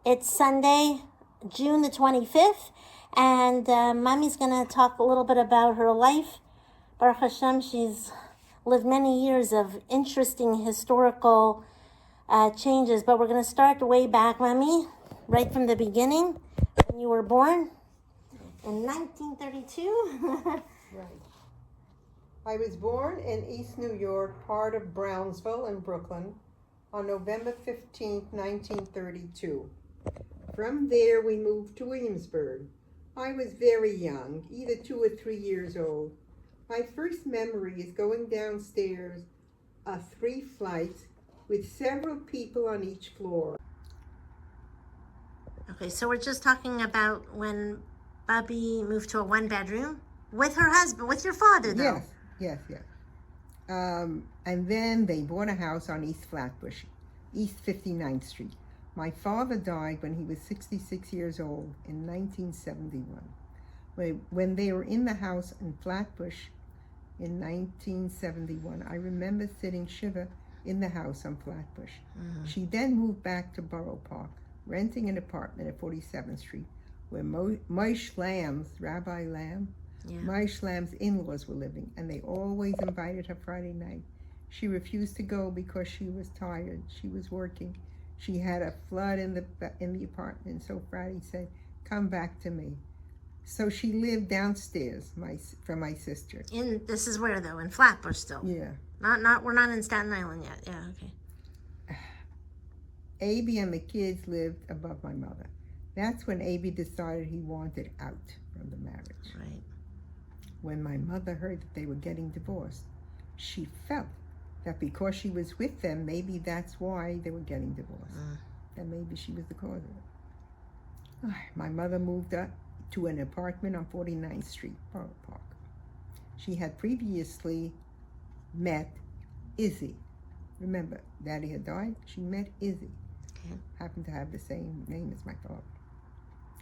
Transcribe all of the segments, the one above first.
It's Sunday, June the 25th, and Mommy's going to talk a little bit about her life. Baruch Hashem, she's lived many years of interesting historical changes, but we're going to start way back, Mommy, right from the beginning, when you were born in 1932. Right. I was born in East New York, part of Brownsville in Brooklyn, on November 15th, 1932. From there, we moved to Williamsburg. I was very young, either 2 or 3 years old. My first memory is going downstairs 3 flights with several people on each floor. Okay, so we're just talking about when Bubby moved to a 1-bedroom with her husband, with your father, though. Yes. And then they bought a house on East Flatbush, East 59th Street. My father died when he was 66 years old in 1971. When they were in the house in Flatbush in 1971, I remember sitting Shiva in the house on Flatbush. Mm-hmm. She then moved back to Borough Park, renting an apartment at 47th Street, where Moshe Lamb's, Rabbi Lamb, Moshe Lamb's in-laws were living, and they always invited her Friday night. She refused to go because she was tired. She was working. She had a flood in the apartment, so Friday said, "Come back to me." So she lived downstairs from my sister. This is where though? In Flatbush still? Yeah. We're not in Staten Island yet. Yeah, okay. Abby and the kids lived above my mother. That's when Abby decided he wanted out from the marriage. Right. When my mother heard that they were getting divorced, she felt that because she was with them, maybe that's why they were getting divorced. That maybe she was the cause of it. My mother moved up to an apartment on 49th Street, Borough Park. She had previously met Izzy. Remember, Daddy had died. She met Izzy. Okay. Happened to have the same name as my father.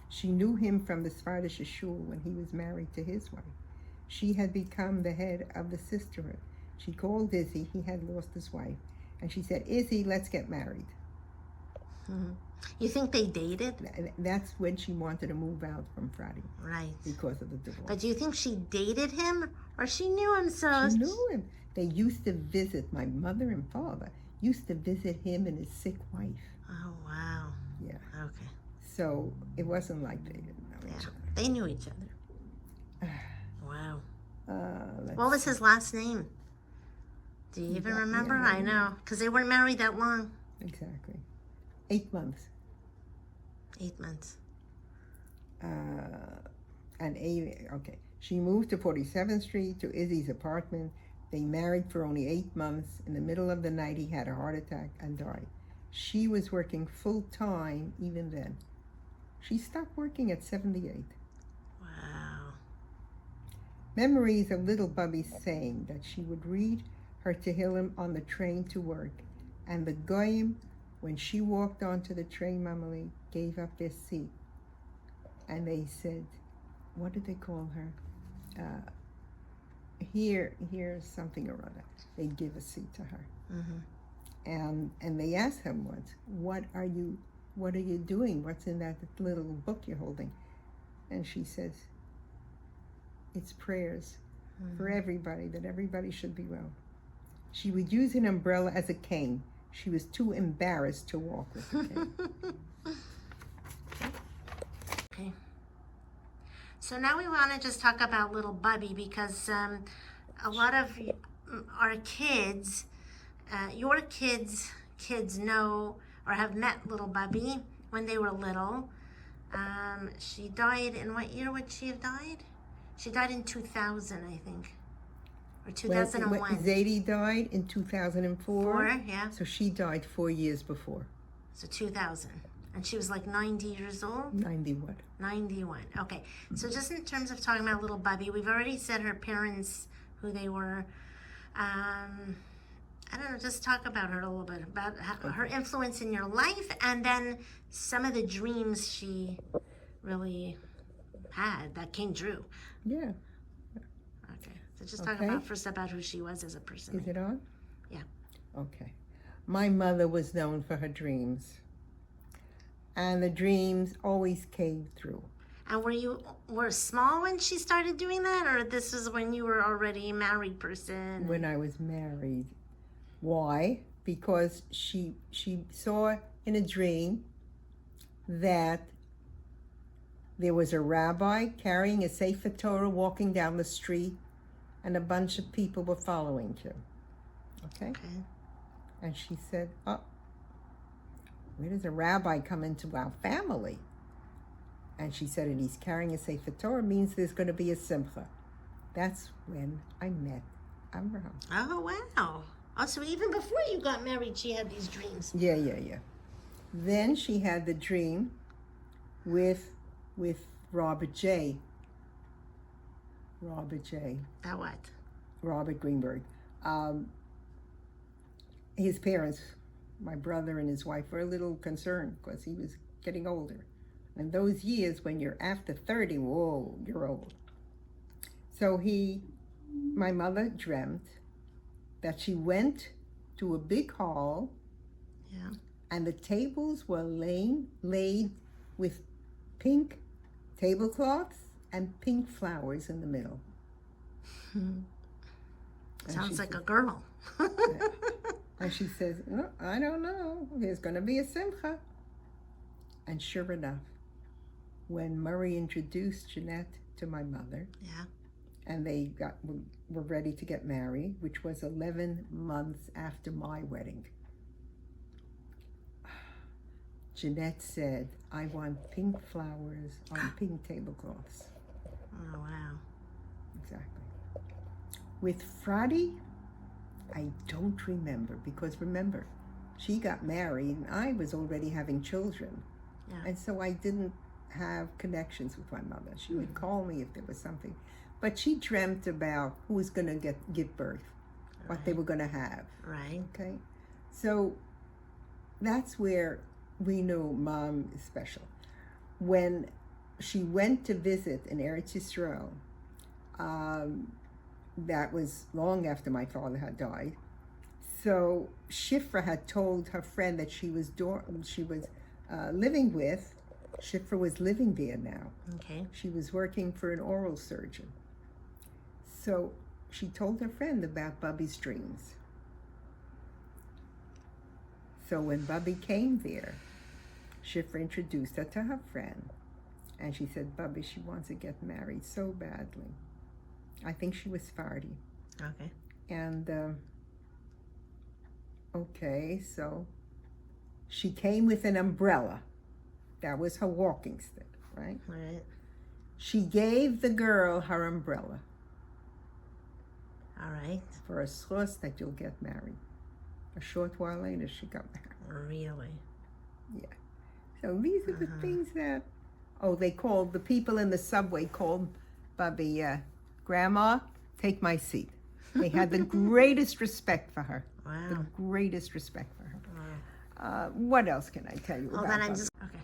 She knew him from the Svardish shul when he was married to his wife. She had become the head of the sisterhood. She called Izzy. He had lost his wife. And she said, "Izzy, let's get married." Mm-hmm. You think they dated? That's when she wanted to move out from Friday. Right. Because of the divorce. But do you think she dated him or she knew him so? She knew him. They used to visit, my mother and father used to visit him and his sick wife. Oh, wow. Yeah. Okay. So it wasn't like they didn't know each other. They knew each other. Wow. What was his last name? Do you even remember? I know, because they weren't married that long. Exactly. 8 months. 8 months. And Amy, okay. She moved to 47th Street to Izzy's apartment. They married for only 8 months. In the middle of the night, he had a heart attack and died. She was working full time even then. She stopped working at 78. Wow. Memories of little Bubby saying that she would read her Tehillim on the train to work, and the goyim, when she walked onto the train, Mamali, gave up their seat, and they said, what did they call her? Here's something or other. They'd give a seat to her. Mm-hmm. And they asked her once, what are you doing? What's in that little book you're holding? And she says, it's prayers for everybody, that everybody should be well. She would use an umbrella as a cane. She was too embarrassed to walk with the cane. Okay. So now we want to just talk about little Bubby, because a lot of our kids, your kids know or have met little Bubby when they were little. She died in what year would she have died? She died in 2000, I think. Or 2001. When Zadie died in 2004. Yeah. So she died 4 years before. So 2000. And she was like 90 years old? 91. 91. Okay. So just in terms of talking about little Bubby, we've already said her parents, who they were. I don't know, just talk about her a little bit, about her influence in your life, and then some of the dreams she really had that came true. Yeah. Okay. So just talk about first about who she was as a person. Is it on? Yeah. Okay. My mother was known for her dreams. and the dreams always came through. And were small when she started doing that, or this is when you were already a married person? When I was married. Why? Because she saw in a dream that there was a rabbi carrying a Sefer Torah walking down the street, and a bunch of people were following him. Okay? And she said, oh, where does a rabbi come into our family? And she said, and he's carrying a Sefer Torah, means there's going to be a simcha. That's when I met Abraham. Oh, wow. Oh, so even before you got married, she had these dreams. Yeah. Then she had the dream with Robert J. About what? Robert Greenberg. His parents, my brother and his wife, were a little concerned because he was getting older. And those years when you're after 30, whoa, you're old. So my mother dreamt that she went to a big hall, and the tables were laid with pink tablecloths and pink flowers in the middle. Sounds like a girl. And she says, no, I don't know. There's going to be a simcha. And sure enough, when Murray introduced Jeanette to my mother, and they were ready to get married, which was 11 months after my wedding, Jeanette said, I want pink flowers on pink tablecloths. Oh, wow. Exactly. With Friday, I don't remember, because remember, she got married and I was already having children. And so I didn't have connections with my mother. She would call me if there was something. But she dreamt about who was going to give birth, what they were going to have. Right. Okay? So that's where we know Mom is special. When she went to visit in Eretz Yisrael, that was long after my father had died. So Shifra had told her friend that she was living with. Shifra was living there now. Okay. She was working for an oral surgeon. So she told her friend about Bubby's dreams. So when Bubby came there, Shifra introduced her to her friend. And she said, Bubby, she wants to get married so badly. I think she was 40. Okay. And, okay, so she came with an umbrella. That was her walking stick, right? Right. She gave the girl her umbrella. All right. For a source that you'll get married. A short while later, she got married. Really? Yeah. So these are the things that, they called, the people in the subway called Bubby, Grandma, take my seat. They had the greatest respect for her. Wow. The greatest respect for her. Wow. What else can I tell you about Hold on, Bubby?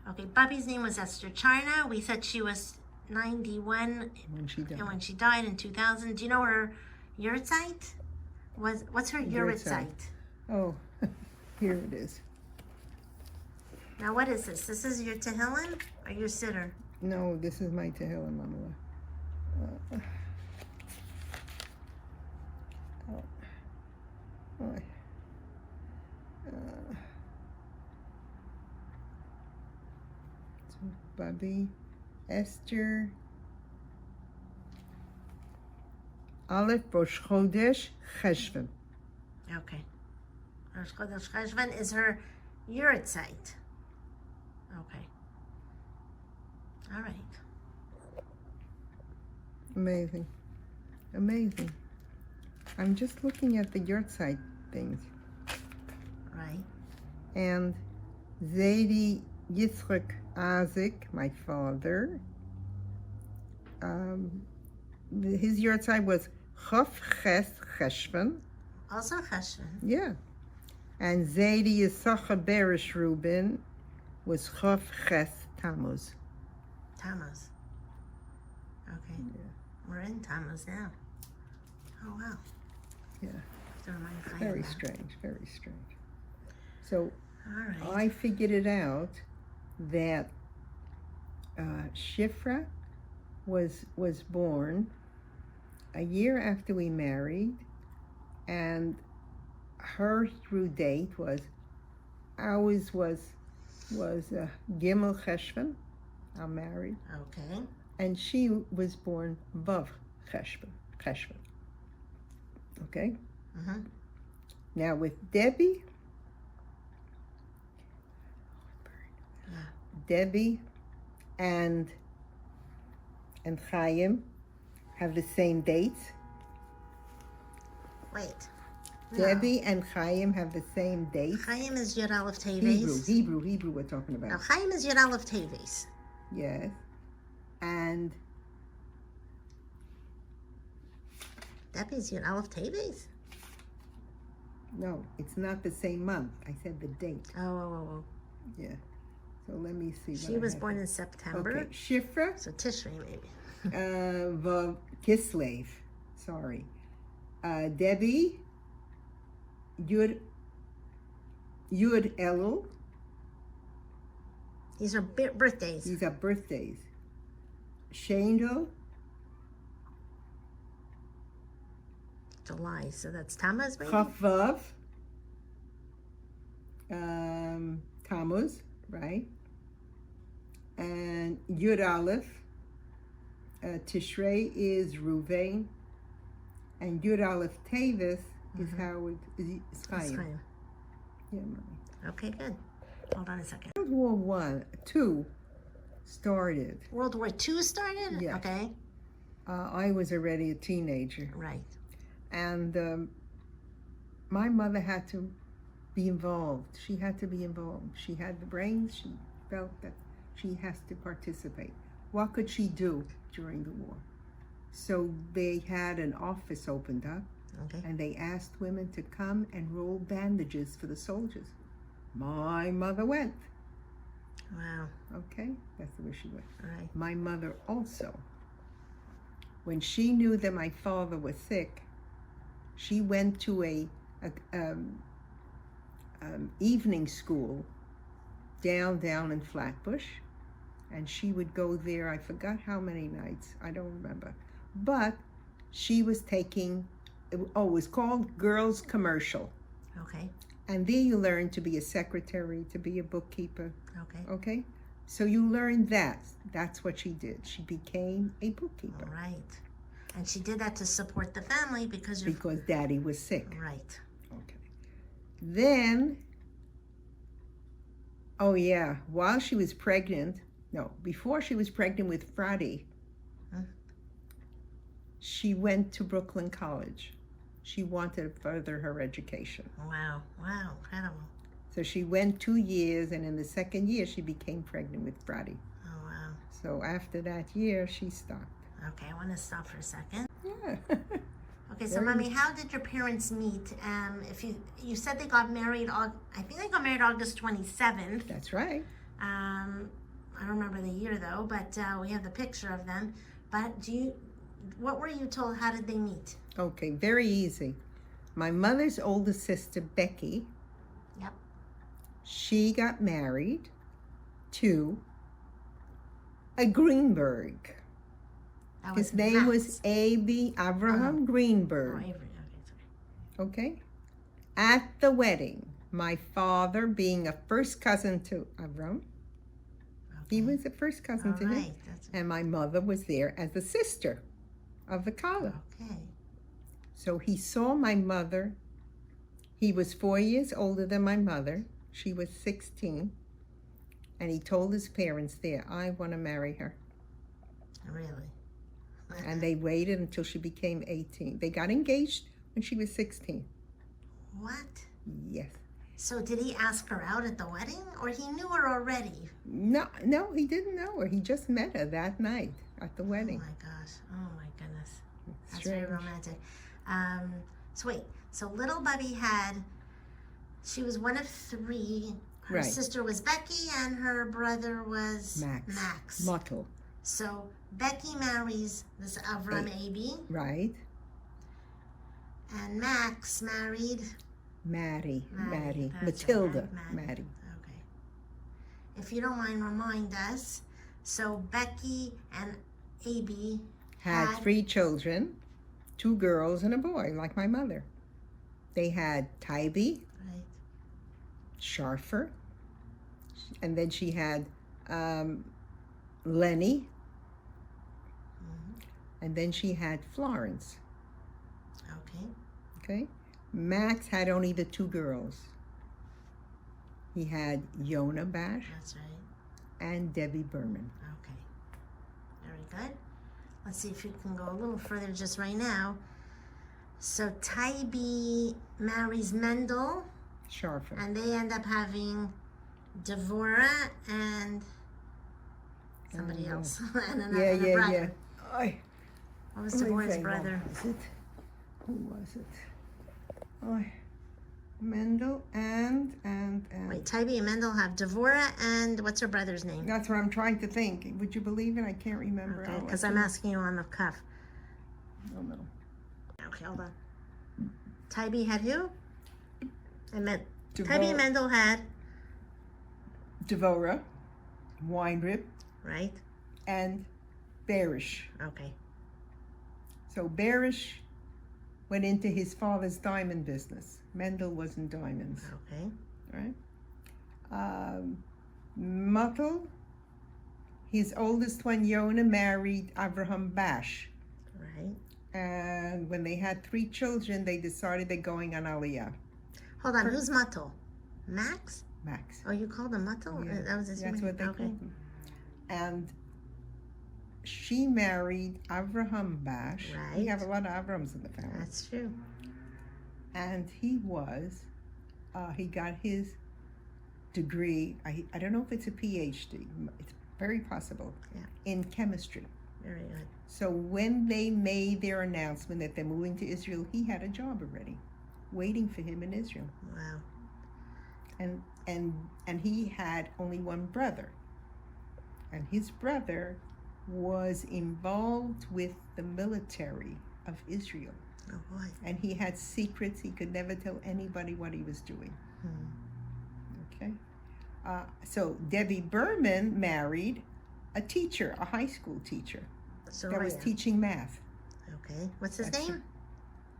Okay, Bubby's name was Esther China. We said she was 91 When she died. and when she died in 2000. Do you know her yurtzeit? What's her yurtzeit? Oh, here it is. Now, what is this? This is your Tehillim or your Siddur? No, this is my Tehillim, Mamala. Bubby, Esther, Aleph Rosh Chodesh Cheshvan. Okay. Rosh Chodesh Cheshvan is her yurtzeit. Okay. All right. Amazing. Amazing. I'm just looking at the yurtzeit things. Right. And Zaidi Yitzchak Isaac, my father, his yurtzeit was Chof Ches Cheshvan. Also Cheshvan. Yeah. And Zaidi Yisachar Berish Reuben was Chof Ches Tammuz. Tammuz. Okay. Yeah. We're in Tammuz now. Oh, wow. Yeah. Don't mind if I Very have that. strange, very strange. So All right. I figured it out that Shifra was born a year after we married, and her Hebrew date was ours was Gimel Cheshvan. I'm married, Okay. and she was born Vav Cheshvan. Okay. Mm-hmm. Now with Debbie, Debbie and Chaim have the same dates. Wait. Debbie and Chaim have the same dates. Chaim is Yud Aleph Teves. Hebrew we're talking about. No, Chaim is Yud Aleph Teves. Yes. And Debbie's Yud Aleph Teves? no, it's not the same month. I said the date. Oh. Yeah. So let me see. She was born in September. Okay. Shifra, So Tishrei maybe. Kislev. Sorry. Debbie, Yud Elul. These are birthdays. These are birthdays. Shendel, July. So that's Tammuz maybe? Chavav, Tammuz, right? And Yud Aleph, Tishrei is Ruvain, and Yud Aleph Tevis is Howard, is That's Chaim. Chaim. Yeah, Mommy. Okay, good. Hold on a second. World War II started. World War II started? Yes. Okay. I was already a teenager, Right. and my mother had to be involved. She had to be involved. She had the brains. She felt that she has to participate. What could she do during the war? So they had an office opened up, Okay. and they asked women to come and roll bandages for the soldiers. My mother went. Wow. Okay, that's where she went. All right. My mother also, when she knew that my father was sick, she went to a evening school down in Flatbush, and she would go there. I forgot how many nights. I don't remember, but she was taking. It was called Girls Commercial, Okay. and there you learn to be a secretary, to be a bookkeeper. Okay. Okay, so you learn that. That's what she did. She became a bookkeeper. All right. And she did that to support the family because you're Because Daddy was sick. right. Okay. Then, oh yeah, while she was pregnant, no, before she was pregnant with Friday, she went to Brooklyn College. She wanted to further her education. Wow. Wow. Incredible. So she went 2 years, and in the second year, she became pregnant with Friday. Oh wow. So after that year, she stopped. Okay, I want to stop for a second. Yeah. Okay, so Very- Mommy, how did your parents meet? If you said they got married, I think they got married August 27th. That's right. I don't remember the year though, but we have the picture of them. But what were you told? How did they meet? Okay, very easy. My mother's older sister, Becky, Yep. she got married to a Greenberg. That His name was Max. A.B. Abraham Greenberg. Oh, Avery. Okay, sorry. Okay? At the wedding, my father, being a first cousin to Abraham, he was a first cousin All to him, right. and my mother was there as the sister of the Kala. Okay. So he saw my mother. He was 4 years older than my mother. She was 16. And he told his parents there, I want to marry her. Really? And they waited until she became 18. They got engaged when she was 16. What? Yes. So did he ask her out at the wedding, or he knew her already? No, he didn't know her. He just met her that night at the Oh wedding. my gosh. Oh my goodness. That's Strange. very romantic. So wait. So little Bubby she was one of three. Her Right. sister was Becky, and her brother was Max. Mottel. So Becky marries this Avram Abi, Right. and Max married Maddie. That's Matilda. right, Maddie. Okay. If you don't mind, remind us. So Becky and AB Had 3 children, 2 girls and a boy, like my mother. They had Tybee, right. Sharfer, and then she had Lenny, and then she had Florence. Okay. Okay? Max had only the 2 girls. He had Yona Bash That's right. and Debbie Berman. Okay. Very good. Let's see if you can go a little further just right now. So Tybee marries Mendel, Sharfer. and they end up having Devorah and somebody else. And another brother. Yeah. What was Devorah's brother? Who was it? Oh, Mendel and Wait, Tybee and Mendel have Devorah and what's her brother's name? that's what I'm trying to think. Would you believe it? I can't remember. Okay, because I'm asking you on the cuff. Oh no. Okay, hold on. Tybee had who? Tybee and Devorah, Mendel had, Devorah, Weinrib, right? and Barish. Okay. So Barish went into his father's diamond business. Mendel was in diamonds, Okay. right? Muttel, his oldest one, Yona, married Avraham Bash. Right. And when they had 3 children, they decided they're going on Aliyah. Hold on, who's Muttel? Max? Max. Oh, you called him Muttel? Yeah, That was his that's name? what they Okay. called him. And she married Avraham Bash. Right. We have a lot of Avrahams in the family. That's true. And he got his degree, I don't know if it's a PhD, it's very possible, Yeah. in chemistry. Very good. So when they made their announcement that they're moving to Israel, he had a job already, waiting for him in Israel. Wow. And he had only one brother. And his brother was involved with the military of Israel. Oh boy. And he had secrets. He could never tell anybody what he was doing. Okay? So Debbie Berman married a teacher, a high school teacher that was Soraya. teaching math. Okay. What's his That's name?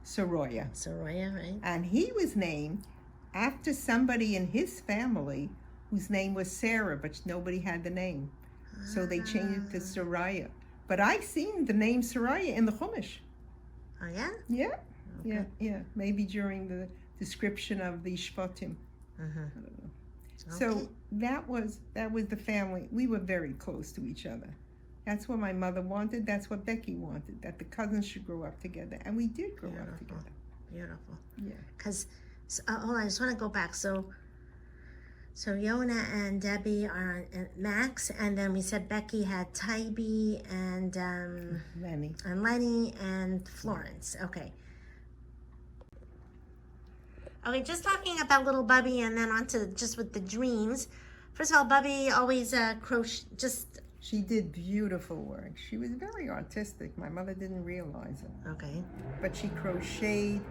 Soraya. Soraya, right? And he was named after somebody in his family whose name was Sarah, but nobody had the name. So they changed it to Soraya. But I've seen the name Soraya in the Chumash. Oh yeah? Yeah. Okay. Yeah. Maybe during the description of the Shvatim. Mm-hmm. I don't know. Okay. So that was the family. We were very close to each other. That's what my mother wanted. That's what Becky wanted. That the cousins should grow up together, and we did grow up together. Beautiful. Yeah. Because, hold on, I just want to go back. So Yona and Debbie are Max, and then we said Becky had Tybee and Lenny and Florence. Okay. Okay, just talking about little Bubby, and then on to just with the dreams. First of all, Bubby always She did beautiful work. She was very artistic. My mother didn't realize it. Okay. But she crocheted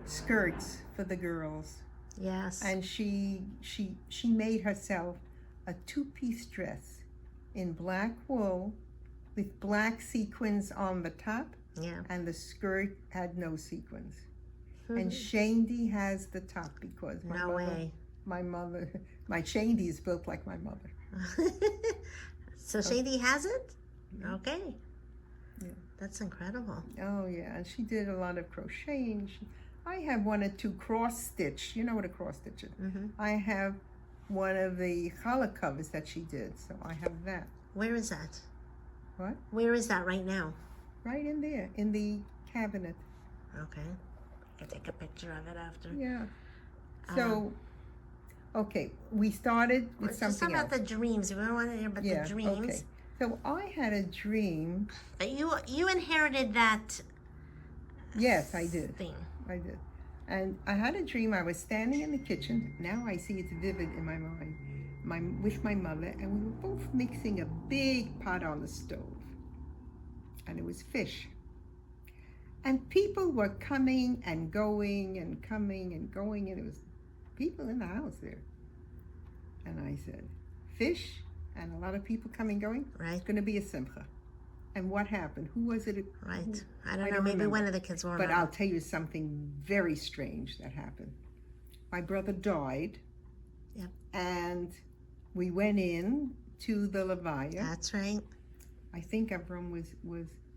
skirts for the girls. Yes. And she made herself a 2-piece dress in black wool with black sequins on the top. Yeah. And the skirt had no sequins. And Shandy has the top because my Shandy is built like my mother. So Shady has it? Yeah. Okay. Yeah. That's incredible. Oh yeah, and she did a lot of crocheting. I have 1 or 2 cross stitch. You know what a cross stitch is? Mm-hmm. I have one of the challah covers that she did, so I have that. Where is that? What? Where is that right now? Right in there, in the cabinet. Okay. I'll take a picture of it after. Yeah. So, okay, we started with Just something about else. the dreams. We don't want to hear about the dreams. Okay. So I had a dream. But you inherited that. Yes, I did. Thing. I did. And I had a dream. I was standing in the kitchen. Now I see it's vivid in my mind. With my mother, and we were both mixing a big pot on the stove. And it was fish. And people were coming and going and coming and going, and there was people in the house there. And I said, fish and a lot of people coming going, Right. it's going to be a simcha. And what happened? Who was it? Right. I don't know. Maybe remember. one of the kids will But remember. I'll tell you something very strange that happened. My brother died. Yep. And we went in to the Levaya. That's right. I think Avram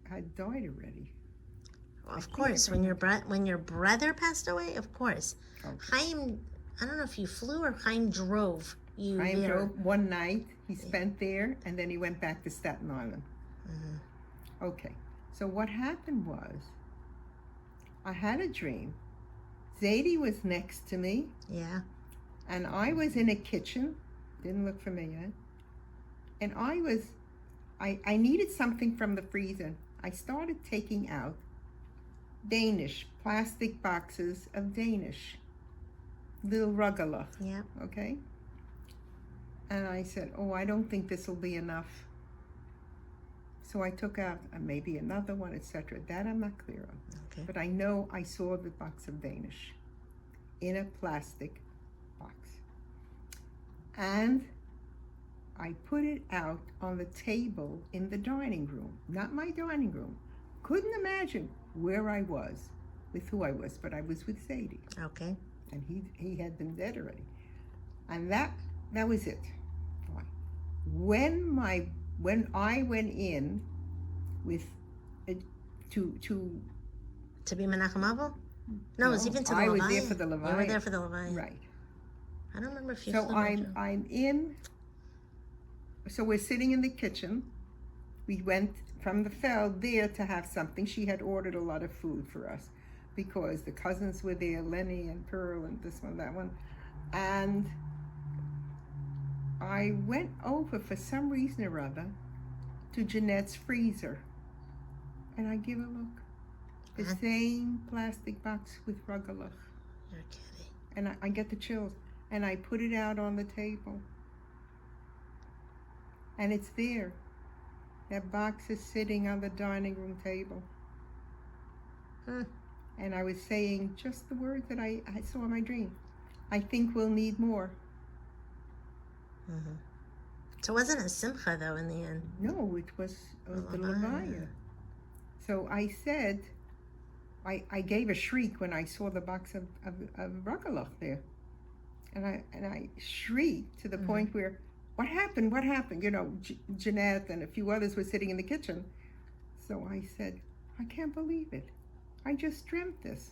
had died already. Of course, when your brother passed away, of course. Okay. Chaim, I don't know if you flew or Chaim drove you Chaim there. drove one night. He spent there, and then he went back to Staten Island. Mm-hmm. Okay. So what happened was, I had a dream. Zadie was next to me, Yeah. and I was in a kitchen. Didn't look familiar. And I needed something from the freezer. I started taking out Danish, plastic boxes of Danish, little rugelach, Yeah. okay? And I said, oh, I don't think this will be enough. So I took out maybe another one, etc. That I'm not clear on. Okay. But I know I saw the box of Danish in a plastic box. And I put it out on the table in the dining room, not my dining room. Couldn't imagine where I was, with who I was, but I was with Sadie, Okay. and he had been dead already. And that was it. When I went in with To be Menachem Abel? No, it was even to the I was Levaya. there for the Levaya. You were there for the Levaya. Right. I don't remember if you So flew. I'm in. So we're sitting in the kitchen. We went from the feld there to have something. She had ordered a lot of food for us because the cousins were there, Lenny and Pearl and this one, that one. And I went over for some reason or other to Jeanette's freezer. And I give a look. The Huh? same plastic box with rugelach. You're kidding. And I get the chills. And I put it out on the table. And it's there. That box is sitting on the dining room table. Hmm. And I was saying just the words that I saw in my dream. I think we'll need more. Mm-hmm. So it wasn't a simcha, though, in the end. No, it was the Levaya. So I said, I gave a shriek when I saw the box of rugelach there. And I shrieked to the point where, what happened? What happened? You know, Jeanette and a few others were sitting in the kitchen. So I said, I can't believe it. I just dreamt this.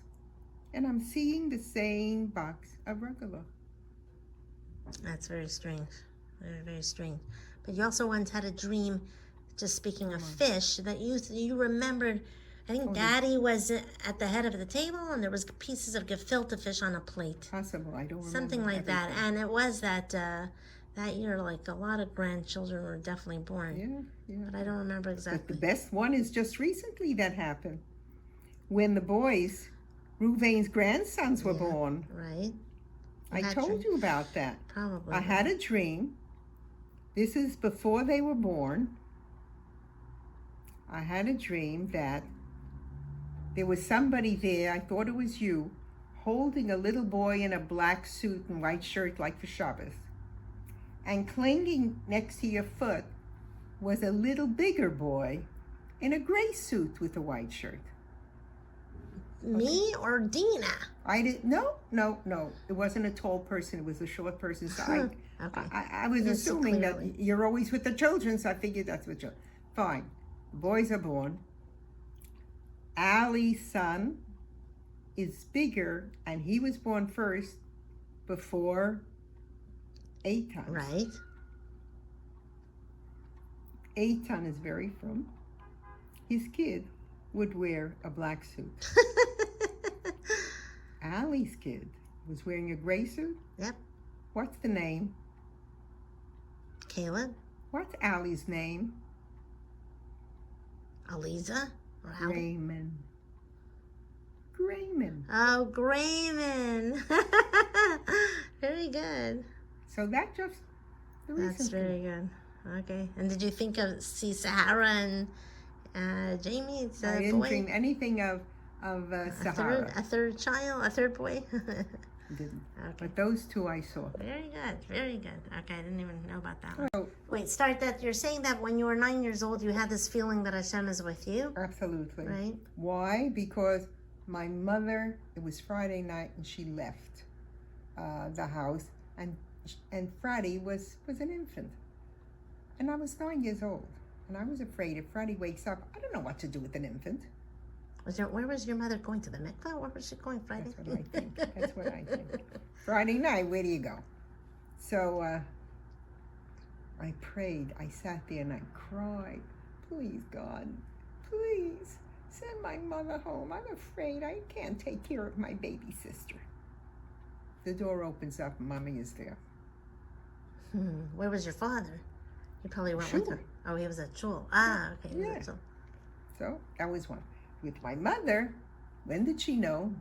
And I'm seeing the same box of rugelach. That's very strange. Very, very strange. But you also once had a dream, just speaking of fish, that you remembered, I think Daddy was at the head of the table and there was pieces of gefilte fish on a plate. Possible, I don't remember. Something like everything. that. And it was that year, like, a lot of grandchildren were definitely born. Yeah. But I don't remember But exactly. the best one is just recently that happened. When the boys, Ruvain's grandsons were born. Right? I had told your- you about that. Probably. I had a dream. This is before they were born. I had a dream that there was somebody there, I thought it was you, holding a little boy in a black suit and white shirt like for Shabbos. And clinging next to your foot was a little bigger boy in a gray suit with a white shirt. Me or Dina? I didn't. No. It wasn't a tall person. It was a short person. So Okay. I was Yes, so assuming clearly. that you're always with the children, so I figured that's what you're. Fine. The boys are born. Ali's son is bigger, and he was born first before Eitan. Right. Eitan is very frum. His kid would wear a black suit. Ali's kid was wearing a gray suit. Yep. What's the name? Caleb? What's Ali's name? Aliza? Or how? Grayman. Grayman. Oh, Grayman. Very good. So that just the That's recent. very good. Okay. And did you see Sahara and Jamie? It's I a didn't boy? dream anything of Sahara. A third child, a third boy. Didn't. Okay. But those two I saw. Very good, very good. Okay, I didn't even know about that one. Oh, Wait, start that. You're saying that when you were 9 years old, you had this feeling that Hashem is with you, absolutely. right? Why? Because my mother, it was Friday night, and she left the house, and Freddie was an infant, and I was 9 years old, and I was afraid if Freddie wakes up, I don't know what to do with an infant. Where was your mother going, to the mikvah? Where was she going Friday? That's what I think. That's what I think. Friday night, where do you go? So I prayed. I sat there and I cried. Please, God, please send my mother home. I'm afraid I can't take care of my baby sister. The door opens up and Mommy is there. Where was your father? He probably went with Shul. her. Oh, he was at shul. Ah, okay. Yeah. So, So that was one. With my mother, when did she know?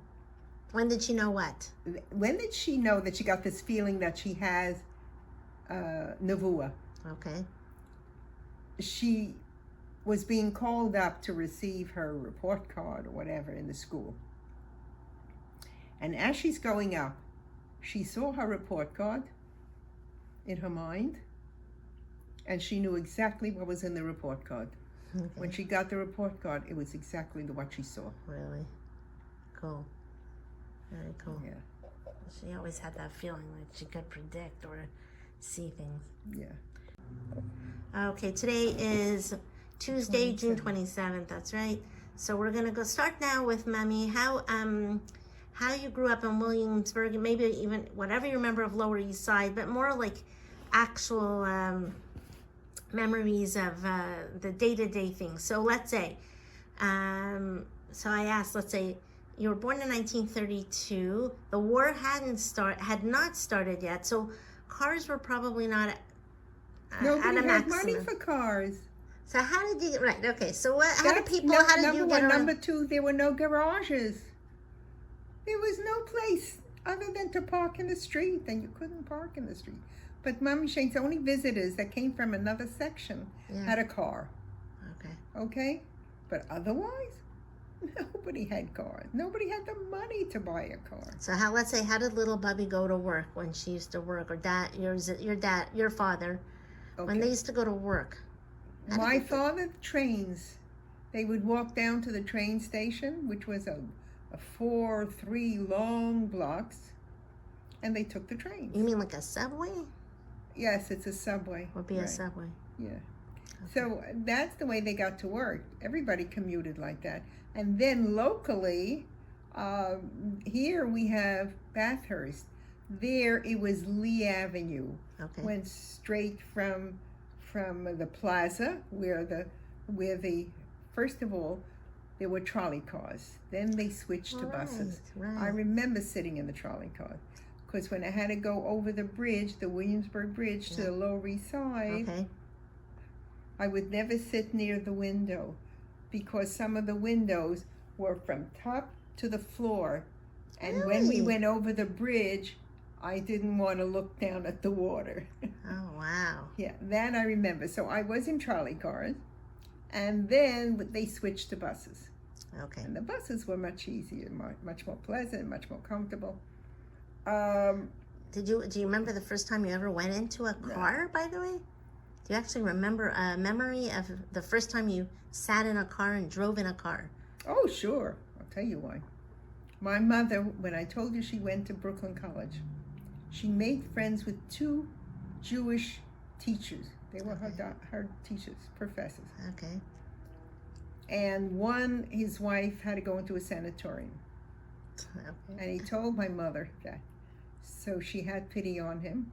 when did she know what? When did she know that she got this feeling that she has nevuah? Okay. She was being called up to receive her report card or whatever in the school. And as she's going up, she saw her report card in her mind, and she knew exactly what was in the report card. Okay. When she got the report card, it was exactly what she saw. Really? Cool. Very cool. Yeah, She always had that feeling like she could predict or see things. yeah. Okay, today is Tuesday, June 27th. That's right. So we're gonna go start now with Mommy. How you grew up in Williamsburg, and maybe even whatever you remember of Lower East Side, but more like actual memories of the day-to-day things. So let's say, so I asked, let's say you were born in 1932. The war had not started yet, so cars were probably not at Nobody a had maximum. money for cars. So how did you right? Okay, so what? How did That's people? How did number you one. get around? Number two, there were no garages. There was no place other than to park in the street, and you couldn't park in the street. But Mommy Shane's only visitors that came from another section had a car. Okay. Okay? But otherwise, nobody had cars. Nobody had the money to buy a car. So let's say, how did little Bubby go to work when she used to work, or your father, when they Okay. used to go to work? My father trains. They would walk down to the train station, which was a 3 long blocks, and they took the trains. You mean like a subway? Yes, it's a subway. Would be a Right. subway. Yeah. So that's the way they got to work. Everybody commuted like that. And then locally, here we have Bathurst. There it was Lee Avenue. Okay. Went straight from the plaza where the first of all there were trolley cars. Then they switched to buses. Right. I remember sitting in the trolley car because when I had to go over the bridge, the Williamsburg Bridge, to the Lower East Side, Okay. I would never sit near the window because some of the windows were from top to the floor. And when we Really? went over the bridge, I didn't want to look down at the water. Oh wow. Yeah, that I remember. So I was in trolley cars, and then they switched to buses. Okay. And the buses were much easier, much more pleasant, much more comfortable. Do you remember the first time you ever went into a car? By the way, do you actually remember a memory of the first time you sat in a car and drove in a car? Oh, sure. I'll tell you why. My mother, when I told you she went to Brooklyn College, she made friends with 2 Jewish teachers. They were her teachers, professors. Okay. And one, his wife had to go into a sanatorium. Okay. And he told my mother that. So she had pity on him.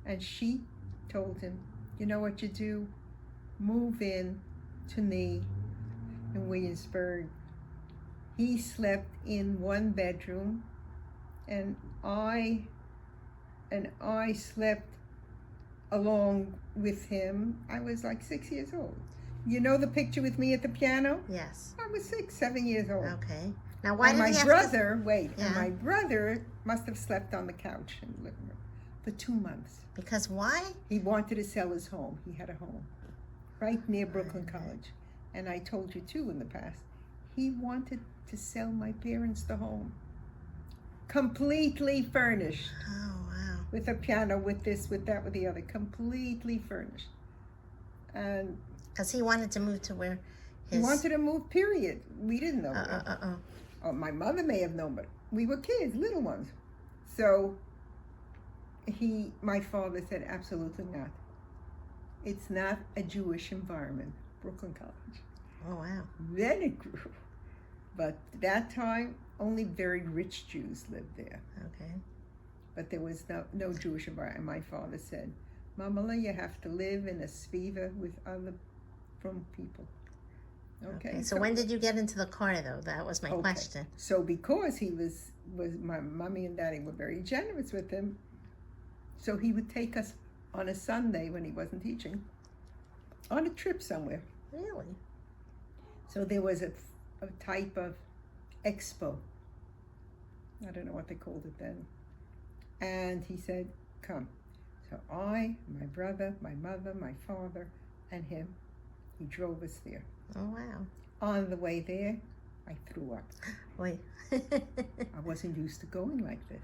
And she told him, you know what you do? Move in to me in Williamsburg. He slept in 1 bedroom, and I slept along with him. I was like 6 years old. You know the picture with me at the piano? Yes. I was 6, 7 years old. Okay. Now why And did my he have brother, Yeah. and my brother must have slept on the couch in the living room for 2 months. Because why? He wanted to sell his home. He had a home right near Brooklyn College. And I told you too in the past, he wanted to sell my parents the home. Completely furnished. Oh, wow. With a piano, with this, with that, with the other. Completely furnished. And Because he wanted to move to where he wanted to move, period. We didn't know. Uh-uh. My mother may have known, but we were kids, little ones. So my father said, absolutely not. It's not a Jewish environment, Brooklyn College. Oh, wow. Then it grew. But that time, only very rich Jews lived there. Okay. But there was no Jewish environment. And my father said, Mamala, you have to live in a sviva with other from people. Okay. So when did you get into the car, though? That was my question. So because he was my mommy and daddy were very generous with him, so he would take us on a Sunday when he wasn't teaching on a trip somewhere. Really? So there was a type of expo. I don't know what they called it then. And he said, come. So I, my brother, my mother, my father, and him, he drove us there. Oh, wow. On the way there, I threw up. Wait. I wasn't used to going like this.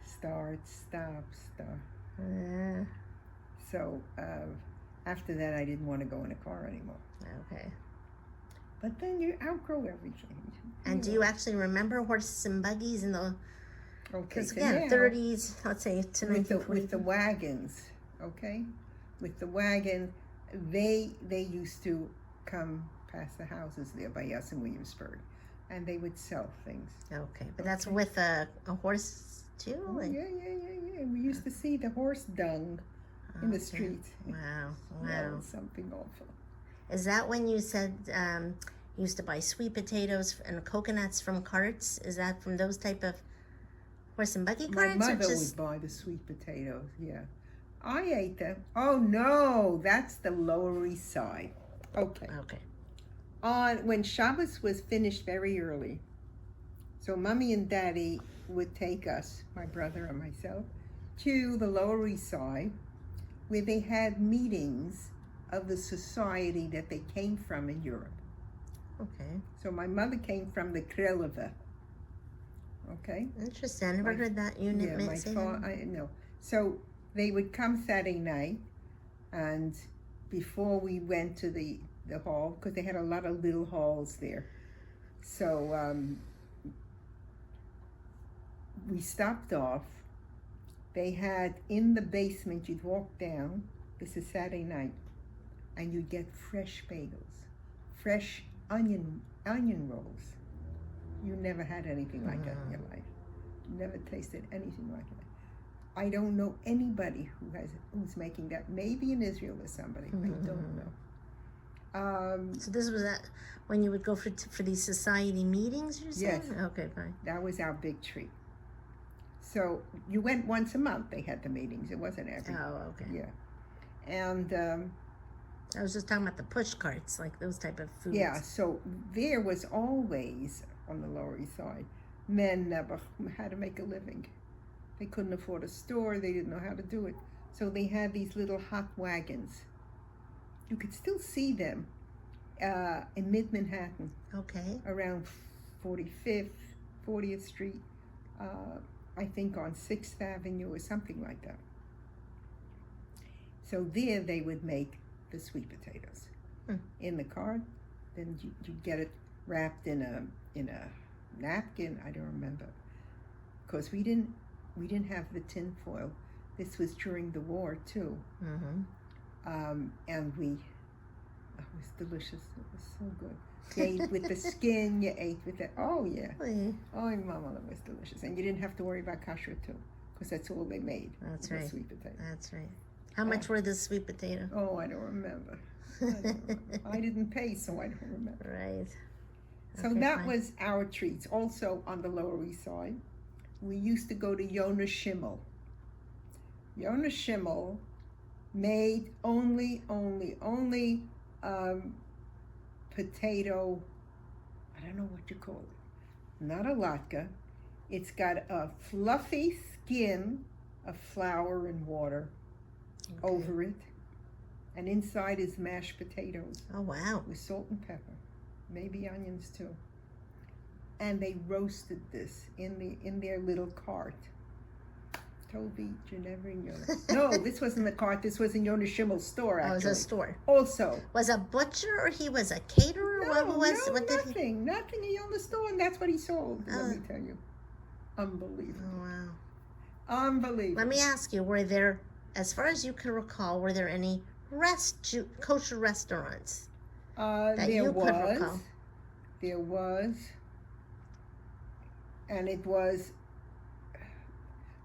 Start, stop, start. So after that, I didn't want to go in a car anymore. Okay. But then you outgrow everything. And do you actually remember horses and buggies in the... Because so again, 30s, let's say to 1940. With the wagons, okay? With the wagon, they used to come past the houses there by us in Williamsburg, and they would sell things. Okay, but that's with a horse too? Oh, yeah. We used to see the horse dung in the streets. Wow. Well, something awful. Is that when you said you used to buy sweet potatoes and coconuts from carts? Is that from those type of horse and buggy carts? My mother would buy the sweet potatoes, yeah. I ate them. Oh, no, that's the Lower East Side. Okay. When Shabbos was finished very early, so Mommy and Daddy would take us, my brother and myself, to the Lower East Side, where they had meetings of the society that they came from in Europe. Okay. So my mother came from the Kreleva. Okay. Interesting. I never heard that unit. I know. So they would come Saturday night, and before we went to the hall, because they had a lot of little halls there. So we stopped off. They had in the basement, you'd walk down, this is Saturday night, and you'd get fresh bagels, fresh onion rolls. You never had anything like that in your life. Never tasted anything like that. I don't know anybody who's making that. Maybe in Israel or somebody. I don't know. So this was when you would go for these society meetings, you're saying? Yes. Okay, fine. That was our big treat. So you went once a month. They had the meetings. It wasn't every. Oh, okay. Yeah, and I was just talking about the push carts, like those type of foods. Yeah. So there was always on the Lower East Side, men never had to make a living. They couldn't afford a store. They didn't know how to do it. So they had these little hot wagons. You could still see them in mid-Manhattan. Okay. Around 45th, 40th Street, I think on 6th Avenue or something like that. So there they would make the sweet potatoes in the car. Then you'd get it wrapped in a napkin. I don't remember, because we didn't have the tin foil. This was during the war too. And it was delicious. It was so good. You ate with the skin. You ate with the Mama, that was delicious. And you didn't have to worry about kashrut too, because that's all they made. That's right. Sweet potato. That's right. How much were the sweet potato? Oh, I don't remember. I didn't pay, so I don't remember. Right. So that was our treats. Also on the Lower East Side, we used to go to Yona Schimmel. Yona Schimmel made only potato, I don't know what you call it, not a latke. It's got a fluffy skin of flour and water over it, and inside is mashed potatoes. Oh, wow. With salt and pepper, maybe onions too. and they roasted this in their little cart. Toby Ginevra. No, this wasn't the cart. This was in Jonas Schimmel's store. Actually, Oh, it was a store. Also, Was a butcher or he was a caterer? no, What was? no, What did nothing. Nothing. He owned the store, and that's what he sold. Let me tell you, Oh unbelievable, wow. unbelievable. Let me ask you: were there, as far as you can recall, were there any kosher restaurants that There you could was, recall? there was, and it was.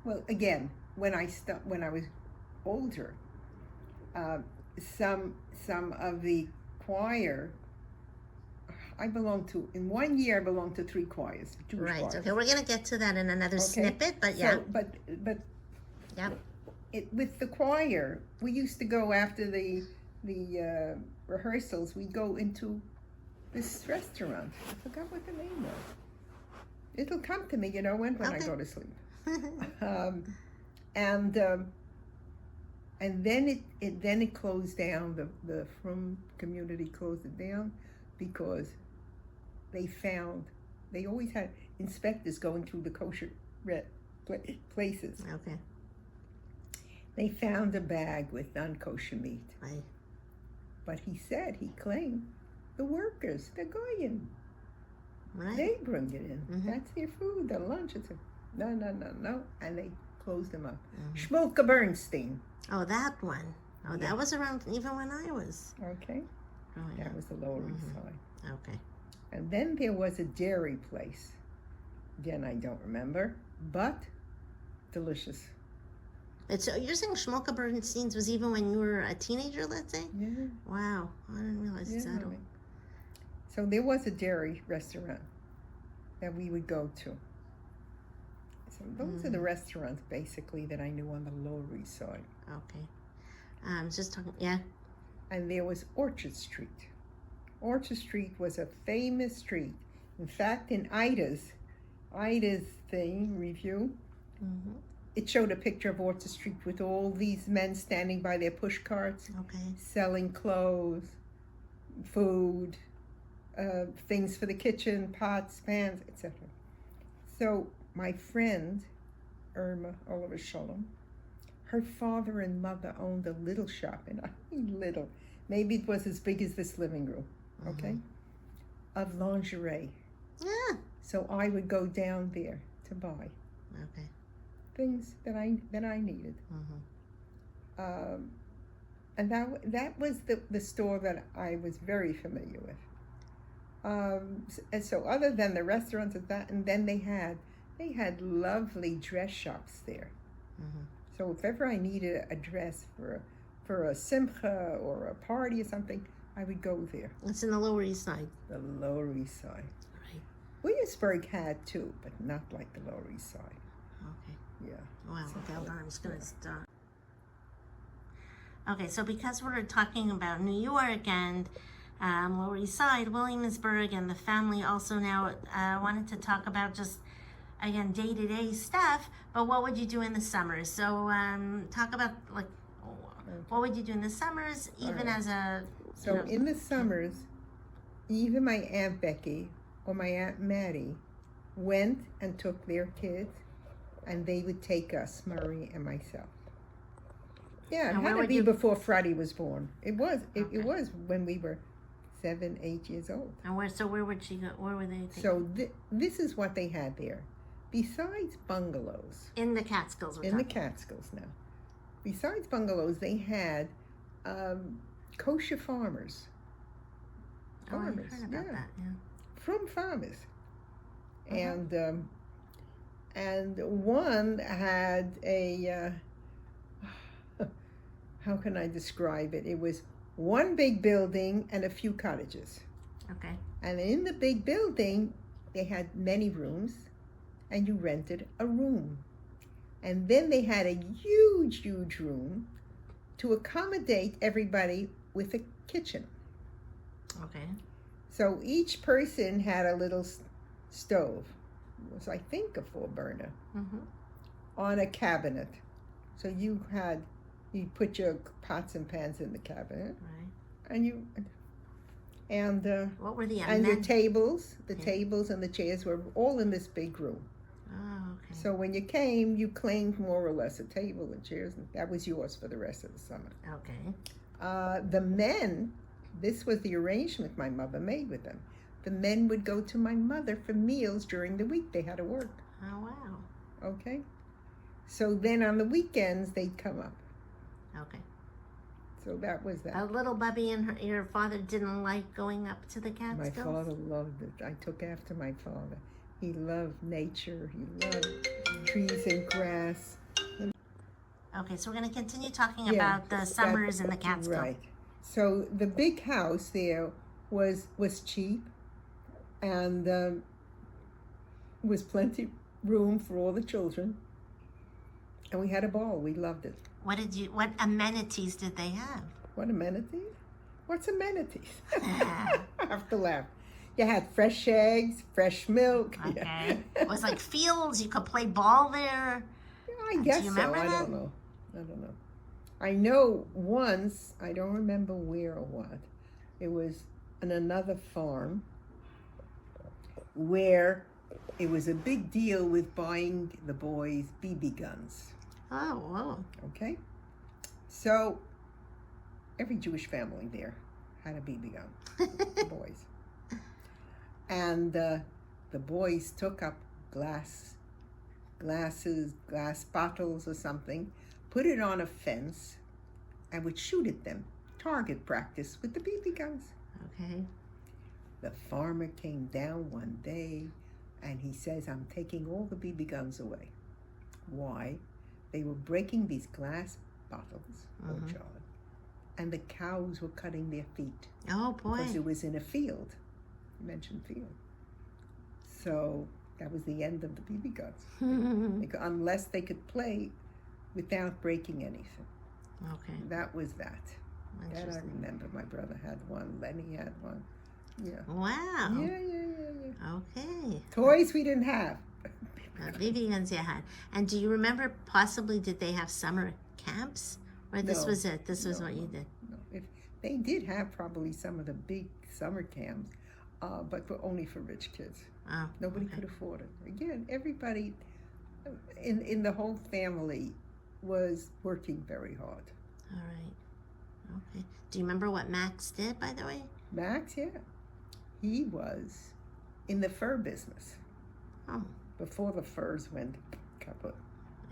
Well, again, when I was older, some of the choir. I belonged to. In 1 year, I belonged to 3 choirs. Jewish Right. choirs. Okay. We're gonna get to that in another snippet, but yeah. So, but Yeah. with the choir, we used to go after the rehearsals. We'd go into this restaurant. I forgot what the name was. It'll come to me, when I Okay. go to sleep. And then it closed down. The Frum community closed it down because they always had inspectors going through the kosher places. Okay. They found a bag with non-kosher meat. Right. But he claimed the workers, the goyim, Right. they bring it in. Mhm. That's their food, their lunch. It's no. And they closed them up. Mhm. Shmulka Bernstein. Oh, that one. Oh, Yeah. that was around even when I was. Okay. Oh, yeah. That was the Lower East Mhm. Side. Okay. And then there was a dairy place. Again, I don't remember, but delicious. You're saying Shmulka Bernstein's was even when you were a teenager, let's say? Yeah. Wow. I didn't realize it's that old. So there was a dairy restaurant that we would go to. So those are the restaurants basically that I knew on the Lower East Side. Okay. Just talking, yeah. And there was Orchard Street. Orchard Street was a famous street. In fact, in Ida's thing, review, Mm-hmm. it showed a picture of Orchard Street with all these men standing by their push carts, Okay. selling clothes, food, things for the kitchen, pots, pans, etc. So my friend, Irma Oliver Shalom, her father and mother owned a little shop, and I mean little, maybe it was as big as this living room, okay, of lingerie. Yeah. So I would go down there to buy Okay. things that I needed. Mm-hmm. And that was the store that I was very familiar with. And so other than the restaurants and then they had lovely dress shops there. Mm-hmm. So if ever I needed a dress for a simcha or a party or something, I would go there. It's in the Lower East Side. The Lower East Side. Right. Williamsburg had too, but not like the Lower East Side. Okay. Yeah. Wow. So Okay, hold on. I'm just going to yeah. stop. Okay, so because we're talking about New York and Lower East Side, Williamsburg, and the family also now wanted to talk about just, again, day-to-day stuff, but what would you do in the summers? So talk about, like, what would you do in the summers, even Alright. as a... So in the summers, either my Aunt Becky or my Aunt Maddie went and took their kids, and they would take us, Murray and myself. Yeah, it And where had to would be you- before Freddie was born. It was. Okay. It was when we were 7, 8 years old. And where would she go? Where would they take So this is what they had there. Besides bungalows, in the Catskills? in the Catskills now. Besides bungalows, they had kosher farmers. Oh, I've Farmers, heard about yeah. that, yeah. From farmers. Uh-huh. And one had a how can I describe it? It was one big building and a few cottages. Okay. And in the big building, they had many rooms, and you rented a room. And then they had a huge, huge room to accommodate everybody with a kitchen. Okay. So each person had a little stove. It was, I think, a 4-burner Mm-hmm. on a cabinet. So you put your pots and pans in the cabinet, Right. and And What were the and your amenities? tables, the Okay. tables and the chairs were all in this big room. Oh, okay. So when you came, you claimed more or less a table and chairs, and that was yours for the rest of the summer. Okay. The men, this was the arrangement my mother made with them. The men would go to my mother for meals during the week. They had to work. Oh, wow. Okay? So then on the weekends, they'd come up. Okay. So that was that. Little Bubby and your father didn't like going up to the My Catskills? father loved it. I took after my father. He loved nature. He loved trees and grass. Okay, so we're going to continue talking Yeah, about the summers in the Catskills. Right. So the big house there was cheap, and was plenty room for all the children. And we had a ball. We loved it. What amenities did they have? What amenities? What's amenities? I have to laugh. You had fresh eggs, fresh milk. Okay. It was like fields. You could play ball there. I guess Do you so. remember I that? don't know. I know once, I don't remember where or what, it was on another farm where it was a big deal with buying the boys BB guns. Oh, whoa. Okay? So every Jewish family there had a BB gun, the boys. And the boys took up glass bottles or something, put it on a fence, and would shoot at them. Target practice with the BB guns. Okay. The farmer came down one day and he says, I'm taking all the BB guns away. Why? They were breaking these glass bottles or jars, and the cows were cutting their feet. Oh, boy. Because it was in a field. You mentioned field. So that was the end of the BB guns. Unless they could play without breaking anything. Okay. That was that. That I Interesting. remember. My brother had one. Lenny had one. Yeah. Wow. Yeah. Okay. Toys we didn't have. BB guns you had. And do you remember possibly did they have summer camps? Or this No. was it? This was No, what you did? No. If they did have probably some of the big summer camps, but were only for rich kids. Oh, Nobody okay. could afford it. Again, everybody in the whole family was working very hard. All right. Okay. Do you remember what Max did, by the way? Max, yeah. He was in the fur business. Oh. Before the furs went kaput.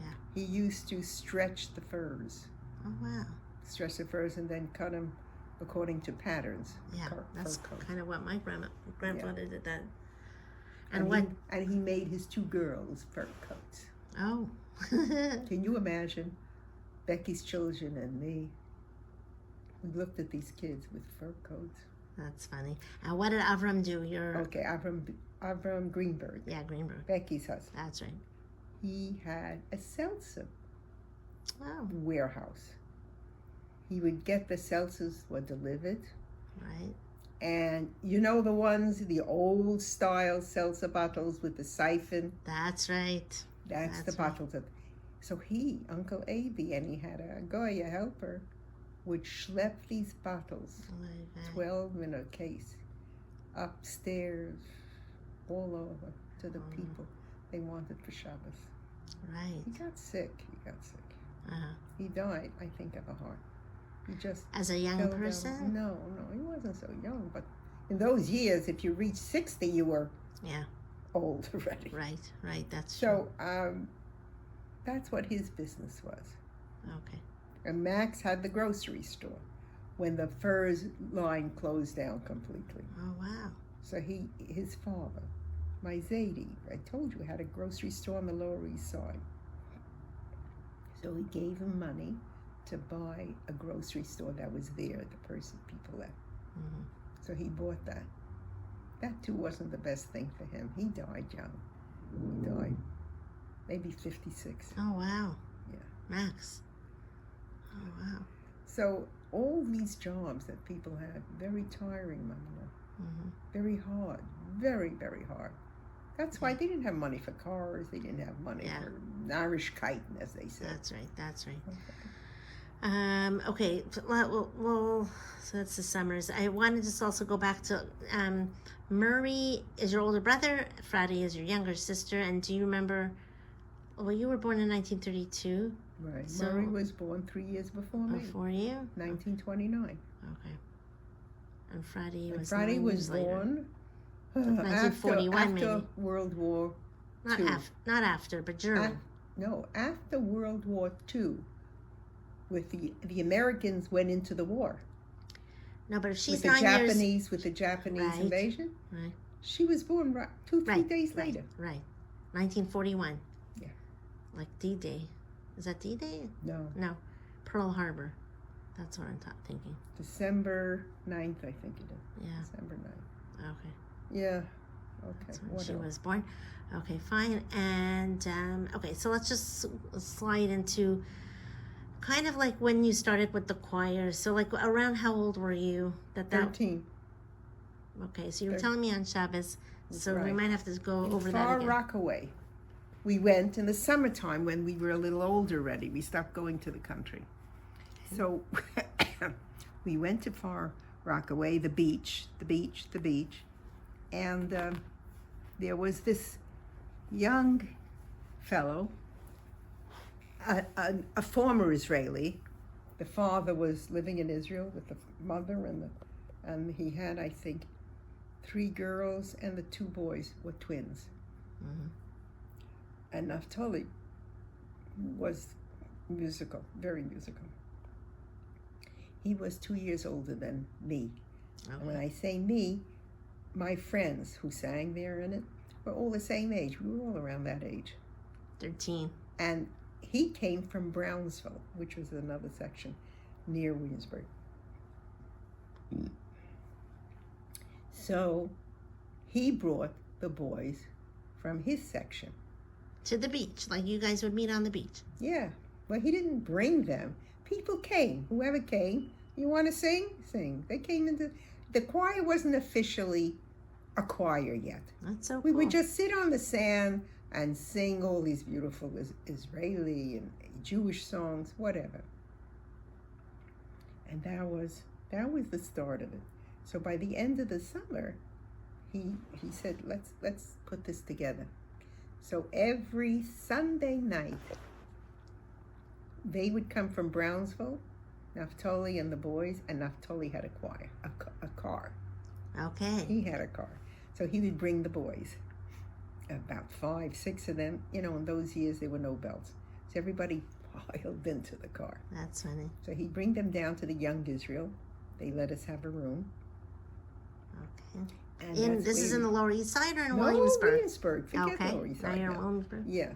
Yeah. He used to stretch the furs. Oh, wow. Stretch the furs and then cut them according to patterns. Yeah, that's fur coats. kind of what my grandfather did that. And he made his two girls fur coats. Oh. Can you imagine Becky's children and me? We looked at these kids with fur coats. That's funny. And what did Avram do? Okay, Avram Greenberg, Yeah, Greenberg. Becky's husband. That's right. He had a seltzer Oh, warehouse. He would get the seltzers were delivered, right. and you know the ones, the old style seltzer bottles with the siphon. That's right. That's the That's right. bottles. So he, Uncle Abe, and he had a guy, a helper, would schlep these bottles, Like that. 12 in a case, upstairs, all over to the Oh. people they wanted for Shabbos. Right. He got sick. Uh-huh. He died, I think, of a heart. He just As a young fell down. person? No, he wasn't so young. But in those years, if you reached 60, you were Yeah. old already. Right. That's true. So that's what his business was. Okay. And Max had the grocery store when the furs line closed down completely. Oh, wow. So his father, my Zadie, I told you, had a grocery store on the Lower East Side. So he gave him money to buy a grocery store that was there, the person people left. Mm-hmm. So he bought that. That too wasn't the best thing for him. He died young. He died maybe 56. Oh, wow. Yeah. Max. Oh, wow. So all these jobs that people had, very tiring, Mama. Mm-hmm. Very hard. Very, very hard. That's why they didn't have money for cars. They didn't have money Yeah. for Irish kiting, as they said. That's right. Okay. Okay, well, so that's the summers. I wanted to just also go back to Murray is your older brother, Friday is your younger sister, and do you remember? Well, you were born in 1932. Right. So, Murray was born 3 years before me. Before you? 1929. Okay. And Friday And was Friday 9 was years later. born 1941 after maybe. World War Not II. Not after, but German. After World War II, with the Americans went into the war. No, but if she's with the 9 Japanese, years... with the Japanese Right. invasion. Right. She was born 3 days later. Right. 1941. Yeah. Like D-Day. Is that D-Day? No. No. Pearl Harbor. That's what I'm thinking. December 9th, I think it is. Yeah. December 9th. Okay. Yeah. Okay. That's when What she else? was born. Okay, fine. And, okay, so let's just slide into kind of like when you started with the choir. So, like, around how old were you? 13. Okay, so you were telling me on Shabbos. So we Right. might have to go over that Far again. Rockaway. We went in the summertime when we were a little older already. We stopped going to the country. So we went to Far Rockaway, the beach. And there was this young fellow, a former Israeli. The father was living in Israel with the mother, and he had, I think, 3 girls, and the 2 boys were twins. Mm-hmm. And Naftali was musical, very musical. He was 2 years older than me. Okay. And when I say me, my friends who sang there in it were all the same age. We were all around that age. 13. And he came from Brownsville, which was another section near Williamsburg. So he brought the boys from his section. To the beach, like you guys would meet on the beach. Yeah. Well, he didn't bring them. People came. Whoever came. You want to sing? Sing. They came into... The choir wasn't officially a choir yet. That's so We cool. would just sit on the sand and sing all these beautiful Israeli and Jewish songs, whatever. And that was the start of it. So by the end of the summer, he said, let's put this together. So every Sunday night, they would come from Brownsville, Naftali and the boys, and Naftali had a choir, a car. Okay. He had a car. So he would bring the boys, about 5, 6 of them. You know, in those years, there were no belts. So everybody piled into the car. That's funny. So he'd bring them down to the Young Israel. They let us have a room. Okay. And This is in the Lower East Side or in No, Williamsburg? Williamsburg. Forget Okay. Lower East Now Side you're in now. Williamsburg? Yeah.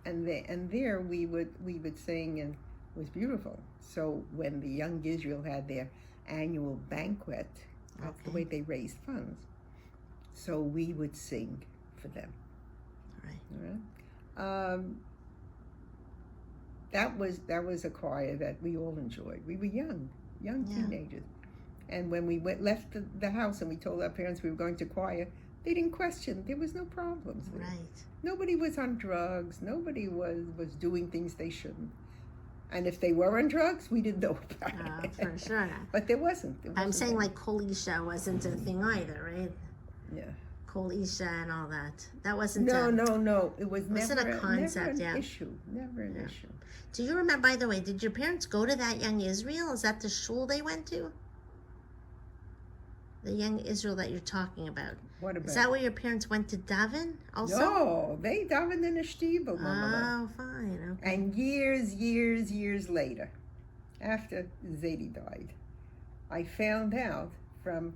And there we would sing, and it was beautiful. So when the Young Israel had their annual banquet, that's the Okay. way they raised funds. So we would sing for them. Right. All right. That was a choir that we all enjoyed. We were young Yeah. teenagers. And when we left the house and we told our parents we were going to choir, they didn't question. There was no problems there. Right. Nobody was on drugs. Nobody was doing things they shouldn't. And if they were on drugs, we didn't know about it. For sure. But there wasn't. I'm saying like Kol Isha wasn't a thing either, right? Yeah. Kol Isha and all that. That wasn't No. It was Wasn't never a concept, never an yeah. issue. Never an Yeah. issue. Do you remember, by the way, did your parents go to that Young Israel? Is that the shul they went to? The Young Israel that you're talking about. What about? Is that where your parents went to daven also? No, they davened in a shtibel, Oh, Mama. fine. Okay. And years later, after Zadie died, I found out from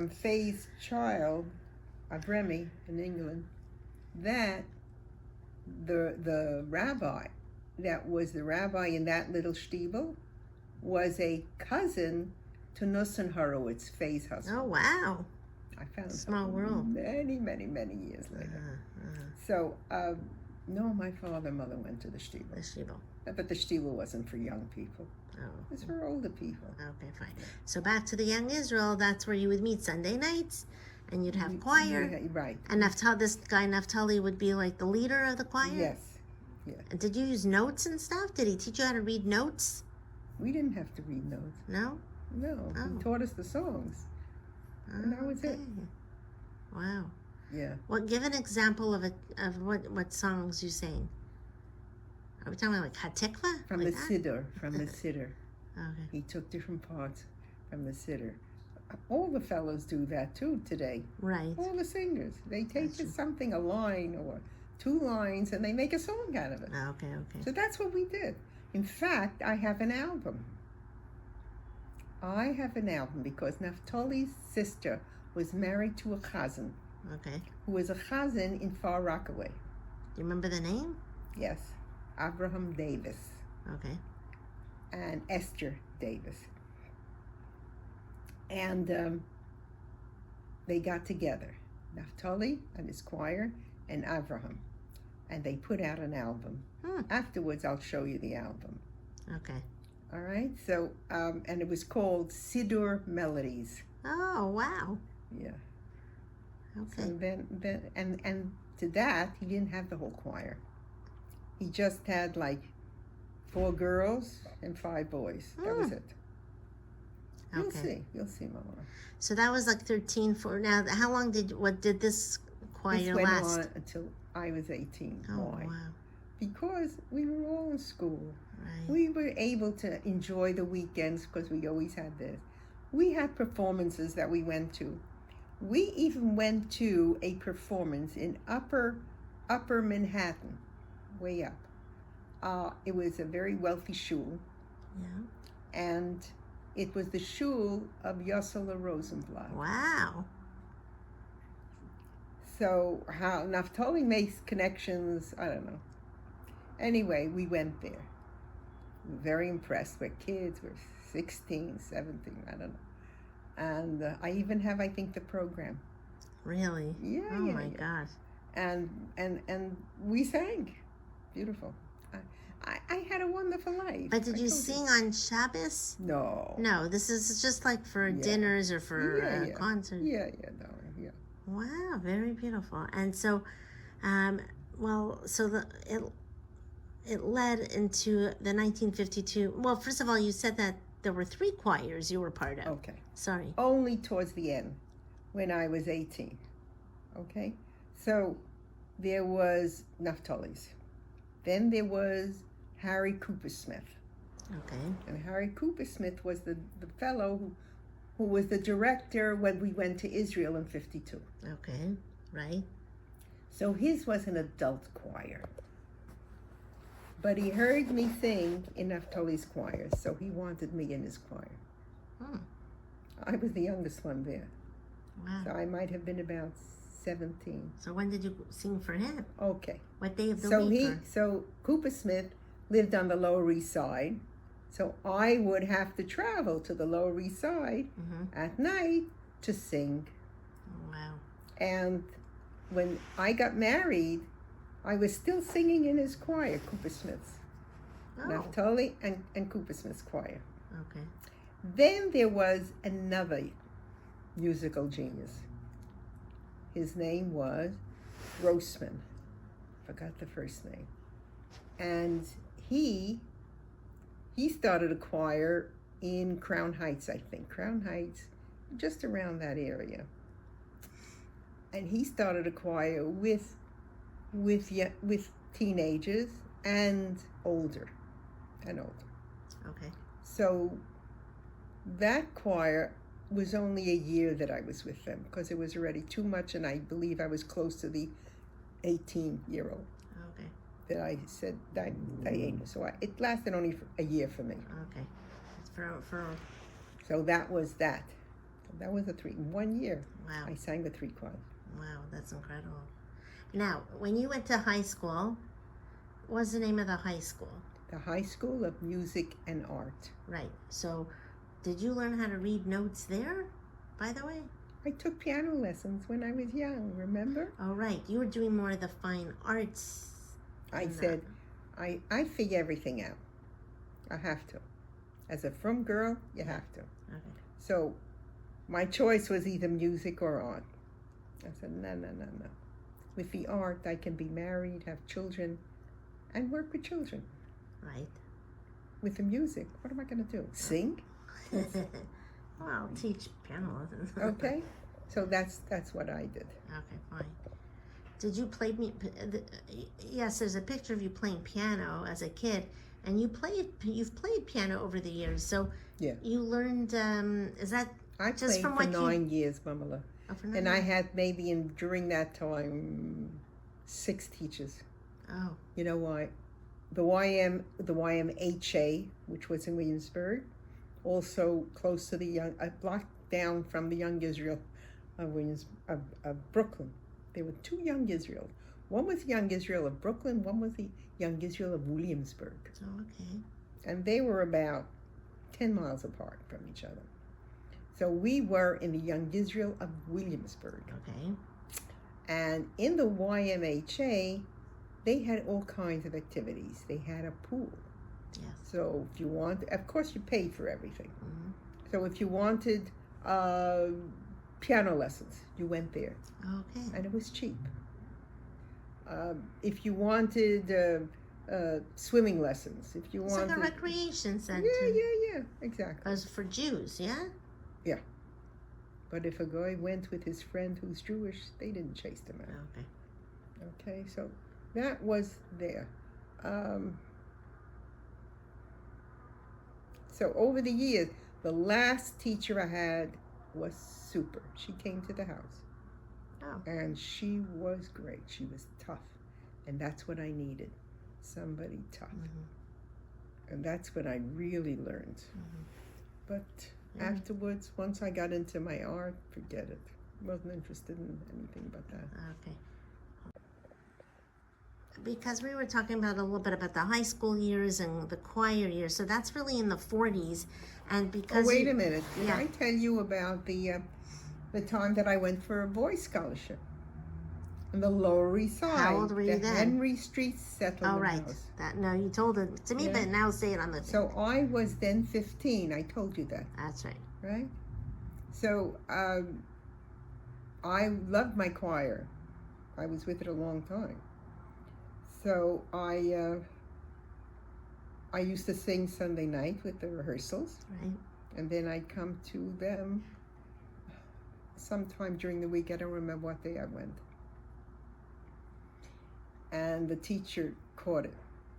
Faye's child, Abremi in England, that the rabbi that was the rabbi in that little shtibel was a cousin to Nussin Horowitz, Faye's husband. Oh, wow. I found Small out world. many years later. So, no, my father and mother went to the The shtibel. shibel. But the shtibel wasn't for young people. Oh. It was for older people. Okay, fine. So back to the Young Israel, that's where you would meet Sunday nights, and you'd have choir. Yeah, right. And this guy Naftali would be like the leader of the choir? Yes. And did you use notes and stuff? Did he teach you how to read notes? We didn't have to read notes. No? No, Oh. he taught us the songs. And that was it. Okay. Wow. Yeah. Well, give an example of what songs you sang. Are we talking about like Hatikva? From like the that? Siddur. From the Siddur. Okay. He took different parts from the Siddur. All the fellows do that too today. Right. All the singers. They take Gotcha. just something, a line or 2 lines, and they make a song out of it. Okay, okay. So that's what we did. In fact, I have an album. I have an album because Naphtali's sister was married to a chazan, Okay. who was a chazan in Far Rockaway. Do you remember the name? Yes, Abraham Davis Okay. and Esther Davis. And they got together, Naphtali and his choir and Abraham, and they put out an album. Afterwards, I'll show you the album. Okay. All right, so, and it was called Siddur Melodies. Oh, wow. Yeah. Okay. So then, and to that, he didn't have the whole choir. He just had like 4 girls and 5 boys. That was it. Okay. You'll see, Mama. So that was like 13, 14. Now, how long did this choir This went last? on until I was 18. Oh, Why? wow. Because we were all in school. Right. We were able to enjoy the weekends because we always had this. We had performances that we went to. We even went to a performance in upper Manhattan, way up. It was a very wealthy shul, Yeah. and it was the shul of Yossela Rosenblatt. Wow. So how Naphtali makes connections, I don't know. Anyway, we went there. We were very impressed. We're kids, we're 16, 17, I don't know. And I even have, I think, the program. Really? Yeah, Oh yeah, my yeah. gosh. And we sang. Beautiful. I had a wonderful life. But did I you told sing on Shabbos? No. No, this is just like for Yeah. dinners or for Yeah. concerts. Yeah, darling, yeah. Wow, very beautiful. And so, it led into the 1952. Well, first of all, you said that there were 3 choirs you were part of. Okay. Sorry. Only towards the end, when I was 18. Okay? So there was Naphtali's. Then there was Harry Cooper Smith. Okay. And Harry Cooper Smith was the fellow who was the director when we went to Israel in 52. Okay. Right. So his was an adult choir. But he heard me sing in Naphtali's choir, so he wanted me in his choir. I was the youngest one there. Wow. So I might have been about 17. So when did you sing for him? Okay. What day of the So week? so Cooper Smith lived on the Lower East Side. So I would have to travel to the Lower East Side at night to sing. Oh, wow. And when I got married, I was still singing in his choir, Cooper Smith's. Oh. Naphtali and Cooper Smith's choir. Okay. Then there was another musical genius. His name was Grossman. Forgot the first name. And he started a choir in Crown Heights, I think. Crown Heights, just around that area. And he started a choir with teenagers and older. Okay. So that choir was only a year that I was with them because it was already too much, and I believe I was close to the 18-year-old Okay. that I said Diana. So it lasted only for a year for me. Okay. It's for So that was that. That was 1 year. wow. I sang the 3 choirs. Wow, that's incredible. Now, when you went to high school, what was the name of the high school? The High School of Music and Art. Right. So, did you learn how to read notes there, by the way? I took piano lessons when I was young, remember? Oh, right. You were doing more of the fine arts. I said, I figure everything out. I have to. As a frum girl, you have to. Okay. So my choice was either music or art. I said, no. With the art, I can be married, have children, and work with children. Right. with the music. What am I going to do? Sing? Well, I'll teach piano lessons. Okay. So that's what I did. Okay, fine. Did you play yes, there's a picture of you playing piano as a kid, and you've played piano over the years. So Yeah. you learned, is that I just played from for what 9 years, Mamala. Oh, for 9 And years. I had maybe during that time 6 teachers. Oh. You know why? The YMHA, which was in Williamsburg, also close to a block down from the Young Israel of Brooklyn. There were 2 Young Israel. One was the Young Israel of Brooklyn, one was the Young Israel of Williamsburg. Oh, okay. And they were about 10 miles apart from each other. So we were in the Young Israel of Williamsburg. Okay. And in the YMHA, they had all kinds of activities. They had a pool. Yes. So if you want, of course you paid for everything. Mm-hmm. So if you wanted piano lessons, you went there. Okay. And it was cheap. If you wanted swimming lessons, if you It's wanted... like a recreation center. Yeah, exactly. It was for Jews, yeah? Yeah. But if a guy went with his friend who's Jewish, they didn't chase him out. Okay. Okay, so that was there. So over the years, the last teacher I had was super. She came to the house. Oh. And she was great. She was tough. And that's what I needed. Somebody tough. Mm-hmm. And that's what I really learned. Mm-hmm. But afterwards, once I got into my art, forget it. Wasn't interested in anything but that. Okay. Because we were talking about a little bit about the high school years and the choir years, so that's really in the 40s. And because wait a minute. Did Yeah. I tell you about the time that I went for a voice scholarship in the Lower East Side? How old were you the then? Henry Street Settlement Oh, right. House. No, you told it to me, Yeah. but now say it on the thing. So I was then 15. I told you that, That's right. right? So I loved my choir. I was with it a long time. So I used to sing Sunday night with the rehearsals. Right. And then I'd come to them sometime during the week. I don't remember what day I went. And the teacher caught it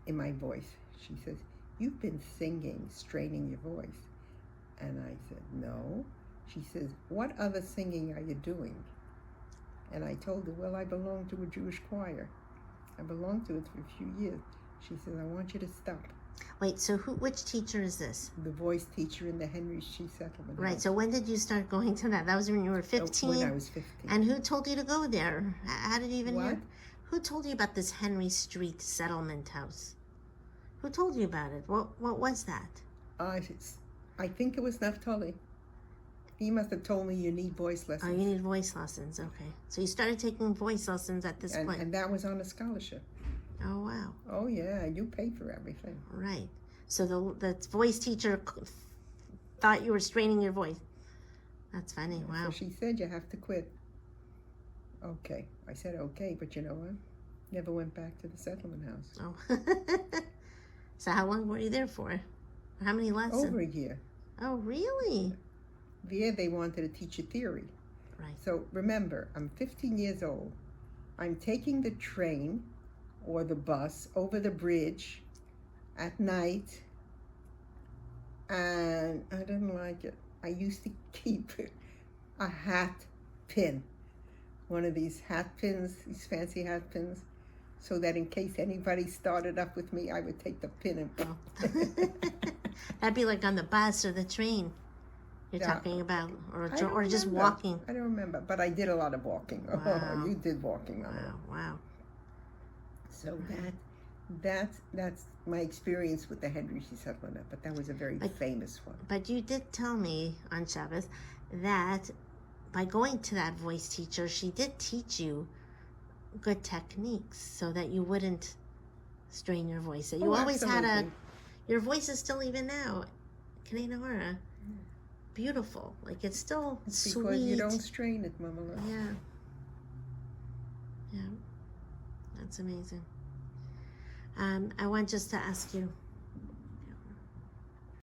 in my voice. She says, "You've been singing, straining your voice." And I said, "No." She says, "What other singing are you doing?" And I told her, "Well, I belong to a Jewish choir. I belonged to it for a few years." She says, "I want you to stop." Wait, so which teacher is this? The voice teacher in the Henry Street Settlement Right, House. so when did you start going to that? That was when you were 15? When I was 15. And who told you to go there? How did you even What? hear? Who told you about this Henry Street Settlement House? Who told you about it? What was that? I think it was Naphtali. He must have told me you need voice Oh, lessons. you need voice lessons. Okay. So you started taking voice lessons at this point. And that was on a scholarship. Oh, wow. Oh, yeah, you paid for everything. Right. So the voice teacher thought you were straining your voice. That's funny. Wow. So she said, "You have to quit." Okay. I said, okay, but you know what? Never went back to the settlement house. Oh. So how long were you there for? How many lessons? Over a year. Oh, really? There they wanted to teach you theory. Right. So remember, I'm 15 years old. I'm taking the train or the bus over the bridge at night, and I didn't like it. I used to keep a hat pin, one of these hat pins, these fancy hat pins, so that in case anybody started up with me, I would take the pin and... Oh. That'd be like on the bus or the train you're Yeah. talking about, or I don't just remember. walking. I don't remember, but I did a lot of walking. Wow. Oh, you did walking on it. Wow. So that's my experience with the Henry Street Settlement, but that was a very famous one. But you did tell me on Shabbos that by going to that voice teacher, she did teach you good techniques so that you wouldn't strain your voice. That you always Absolutely. your voice is still even now, Kanehara, beautiful. Like it's still sweet. Because you don't strain it, Mama. Yeah. Yeah. That's amazing. I want just to ask you,